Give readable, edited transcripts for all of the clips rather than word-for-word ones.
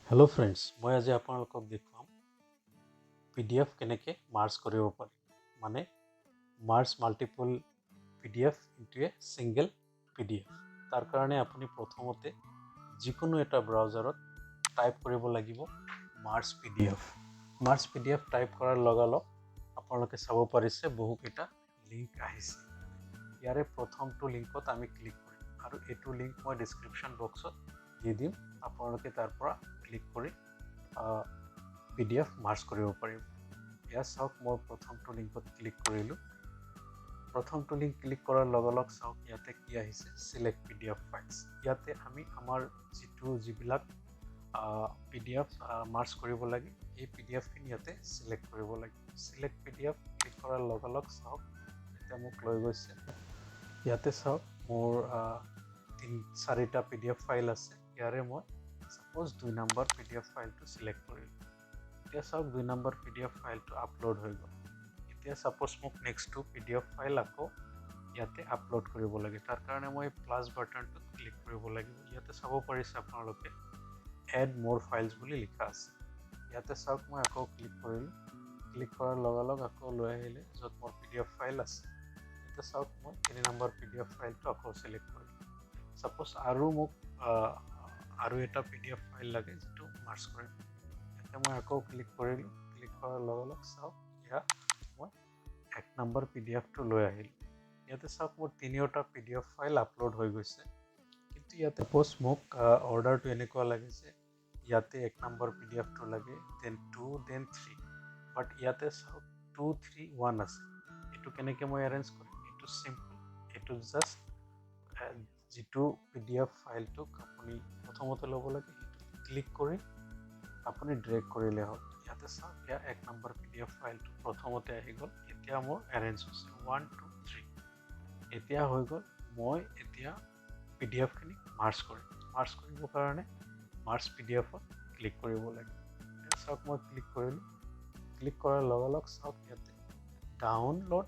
hello friends मैं आज आपलोक देखुवाम PDF केनेके मार्ज करिब पारि माने merge multiple PDF into a single PDF तार कारणे आपुनि प्रथमते जिकोनो एटा ब्राउजारत टाइप करिब लागिब मार्ज पीडीएफ टाइप करार लगालग आपलोके चाब पारिसे बहुकेटा लिंक आहिसे यारे प्रथमটো लिंकत आमी क्लिक करिम आरु एटु लिंक मैं डिस्क्रिप्शन बक्सत दि दिम आपलोके तार परा क्लिक करि पीडीएफ मार्ज करिब पारिब या चाওক मैं प्रथमটো लिंकत क्लिक करिलु प्रथमটো लिंक क्लिक करार लगलग चाওক याते कि आहिसे सिलेक्ट पीडीएफ फाइल्स याते आमी आमार जिबिलाक पीडीएफ मार्ज करिब लागे ए पीडीएफ खिनि याते सिलेक्ट करिब लागे सिलेक्ट पीडीएफ क्लिक करार लगलग चाওক एटा मुक লৈ গৈছে याते चाওক मोर 3-4टा पीडीएफ फाइल আছে यारे मैं सपोज 2 नम्बर पीडीएफ फाइल तो सिलेक्ट करिलो এতিয়া চাওক 2 নম্বৰ पीडीएफ फाइल तो আপলোড হৈ গল এতিয়া सपोज মোক नेक्स्ट टू पीडीएफ फाइल আকৌ ইয়াতে আপলোড কৰিব লাগে তাৰ কাৰণে মই প্লাস বাটনটো ক্লিক কৰিব লাগিব ইয়াতে চাব পাৰিছে আপোনালোকে এড মোৰ ফাইলস বুলি লিখা আছে ইয়াতে চাওক মই আকৌ ক্লিক কৰিলো ক্লিক কৰাৰ লগে আকৌ লৈ আহিলে যত মোৰ पीडीएफ फाइल আছে ইয়াতে চাওক মই 3 নম্বৰ पीडीएफ फाइलটো আকৌ সিলেক্ট কৰিলো सपोज আৰু মোক আৰু এটা पीडीएफ फाइल লাগে যেটো মাৰ্জ কৰিম এতিয়া মই আকৌ ক্লিক কৰিলো ক্লিক কৰাৰ লগে চাওক ইয়া মই 1 নম্বৰ पीडीएफ টো লৈ আহিলো ইয়াতে চাওক মোৰ 3টা पीडीएफ फाइल আপলোড হৈ গৈছে কিন্তু ইয়াতে পোষ্ট মোক অৰ্ডাৰটো এনেকুৱা লাগে যে ইয়াতে 1 নম্বৰ पीडीएफ টো লাগে দেন 2 দেন 3 বাট ইয়াতে চাওক 2 3 1 আছে এটো কেনেকৈ মই এৰেঞ্জ কৰিম এটো সিম্পল এটো জাস্ট যেটো पीडीएफ ফাইলটো আপুনি প্ৰথমতে ল'ব লাগে এটো ক্লিক কৰি আপুনি ড্ৰেগ কৰিলে হ'ল ইয়াতে চাওক ইয়া 1 নম্বৰ पीडीएफ ফাইলটো প্ৰথমতে আহি গল এতিয়া মোৰ এৰেঞ্জ হৈছে 1 2 3 এতিয়া হৈ গল মই এতিয়া पीडीएफ খিনি মাৰ্জ কৰিবৰ কাৰণে মাৰ্জ पीडीएफত ক্লিক কৰিব লাগে এতিয়া চাওক মই ক্লিক কৰিলো ক্লিক কৰাৰ লগে চাওক ইয়াতে ডাউনলোড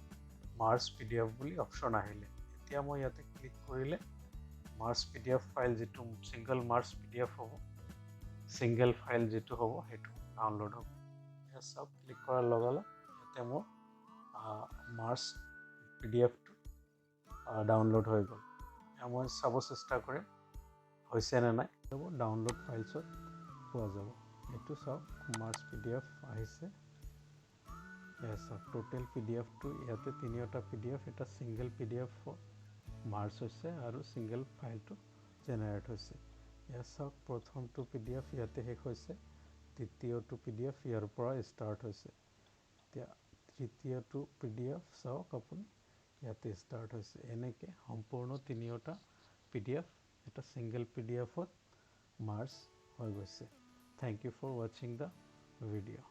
মাৰ্জ पीडीएफ বুলি অপচন আহিলে এতিয়া মই ইয়াতে ক্লিক কৰিলে মাৰ্জ पीडीएफ ফাইল যেটো সিঙ্গল মাৰ্জ पीडीएफ হ'ব सिंगल फाइल जेटो होबो हेतु डाउनलोड होबो या सब क्लिक करार लगाला याते मोर मार्ज पीडीएफ टू डाउनलोड হৈ গল या মই চাব চেষ্টা কৰিম হৈছে না নাই হ'ব ডাউনলোড ফাইলছত পোৱা যাব এটো চাওক মাৰ্জ पीडीएफ আহিছে এসা টোটাল पीडीएफ টু ইয়াতে 3টা पीडीएफ এটা সিঙ্গল पीडीएफ মাৰ্জ হৈছে আৰু সিঙ্গল ফাইলটো জেনাৰেট হৈছে या চাওক প্ৰথমটো पीडीएफ ইয়াতে শেষ হৈছে দ্বিতীয়টো पीडीएफ ইয়াৰ পৰা ষ্টাৰ্ট হৈছে এতিয়া তৃতীয়টো पीडीएफ চাওক আপুনি ইয়াতে ষ্টাৰ্ট হৈছে এনেকে সম্পূৰ্ণ 3টা पीडीएफ এটা সিঙ্গল पीडीएफত মাৰ্জ হৈ গৈছে thank you for watching the video